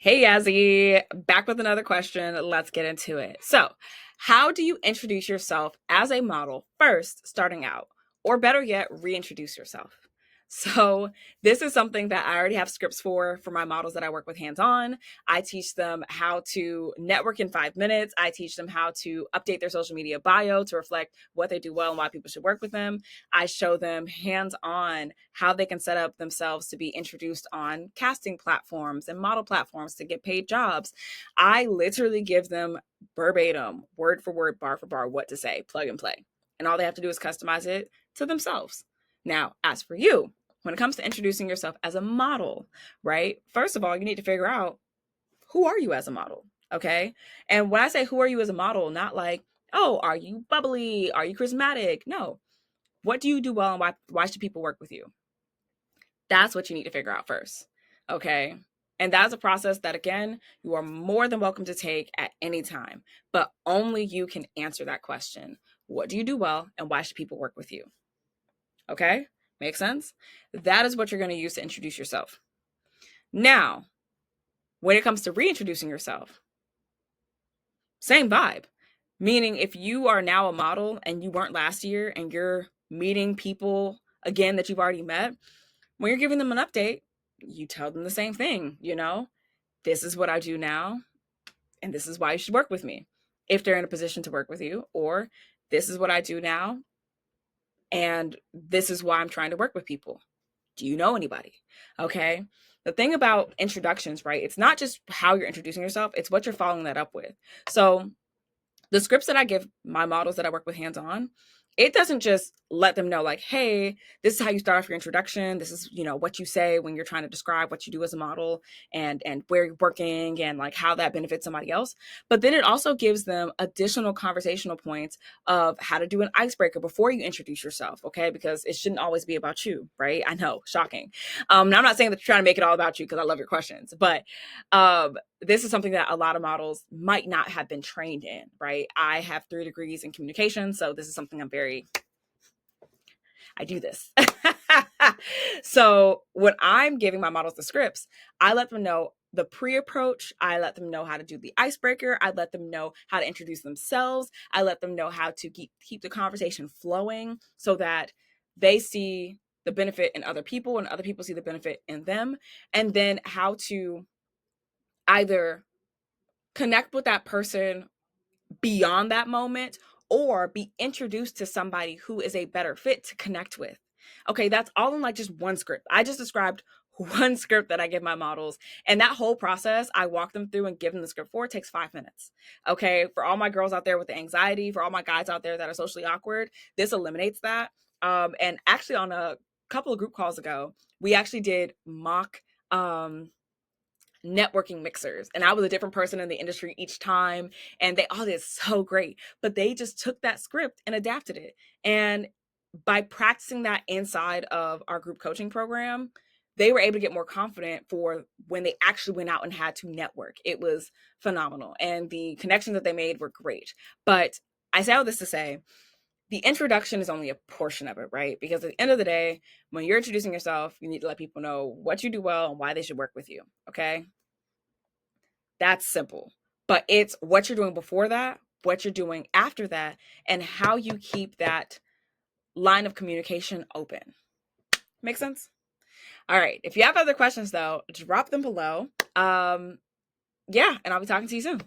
Hey, Yazzie, back with another question. Let's get into it. So, how do you introduce yourself as a model first, starting out? Or better yet, reintroduce yourself? So, this is something that I already have scripts for my models that I work with hands on. I teach them how to network in 5 minutes. I teach them how to update their social media bio to reflect what they do well and why people should work with them. I show them hands on how they can set up themselves to be introduced on casting platforms and model platforms to get paid jobs. I literally give them verbatim, word for word, bar for bar, what to say, plug and play. And all they have to do is customize it to themselves. Now, as for you, when it comes to introducing yourself as a model, right? First of all, you need to figure out who are you as a model, okay? And when I say who are you as a model, not like, oh, are you bubbly? Are you charismatic? No. What do you do well and why should people work with you? That's what you need to figure out first. Okay. And that's a process that, again, you are more than welcome to take at any time, but only you can answer that question. What do you do well and why should people work with you? Okay. Make sense? That is what you're going to use to introduce yourself. Now, when it comes to reintroducing yourself, same vibe. Meaning, if you are now a model and you weren't last year and you're meeting people again that you've already met, when you're giving them an update, you tell them the same thing. This is what I do now, and this is why you should work with me if they're in a position to work with you, or this is what I do now, and this is why I'm trying to work with people. Do you know anybody? Okay. The thing about introductions, right? It's not just how you're introducing yourself, it's what you're following that up with. So the scripts that I give my models that I work with hands on, it doesn't just let them know like, hey, this is how you start off your introduction. This is, what you say when you're trying to describe what you do as a model and where you're working and like how that benefits somebody else. But then it also gives them additional conversational points of how to do an icebreaker before you introduce yourself. Okay. Because it shouldn't always be about you, right? I know, shocking. Now I'm not saying that you're trying to make it all about you because I love your questions, but this is something that a lot of models might not have been trained in, right? I have 3 degrees in communication, so this is something I do this. So when I'm giving my models the scripts, I let them know the pre-approach. I let them know how to do the icebreaker. I let them know how to introduce themselves. I let them know how to keep the conversation flowing so that they see the benefit in other people and other people see the benefit in them. And then how to either connect with that person beyond that moment or be introduced to somebody who is a better fit to connect with. Okay, that's all in like just one script. I just described one script that I give my models. And that whole process, I walk them through and give them the script for. It takes 5 minutes. Okay, for all my girls out there with the anxiety, for all my guys out there that are socially awkward, this eliminates that. And actually, on a couple of group calls ago, we actually did mock networking mixers, and I was a different person in the industry each time, and they all did so great, but they just took that script and adapted it. And by practicing that inside of our group coaching program, they were able to get more confident for when they actually went out and had to network. It was phenomenal, and the connections that they made were great. But I say all this to say the introduction is only a portion of it, right? Because at the end of the day, when you're introducing yourself, you need to let people know what you do well and why they should work with you. Okay. That's simple. But it's what you're doing before that, what you're doing after that, and how you keep that line of communication open. Make sense? All right. If you have other questions, though, drop them below. Yeah, and I'll be talking to you soon.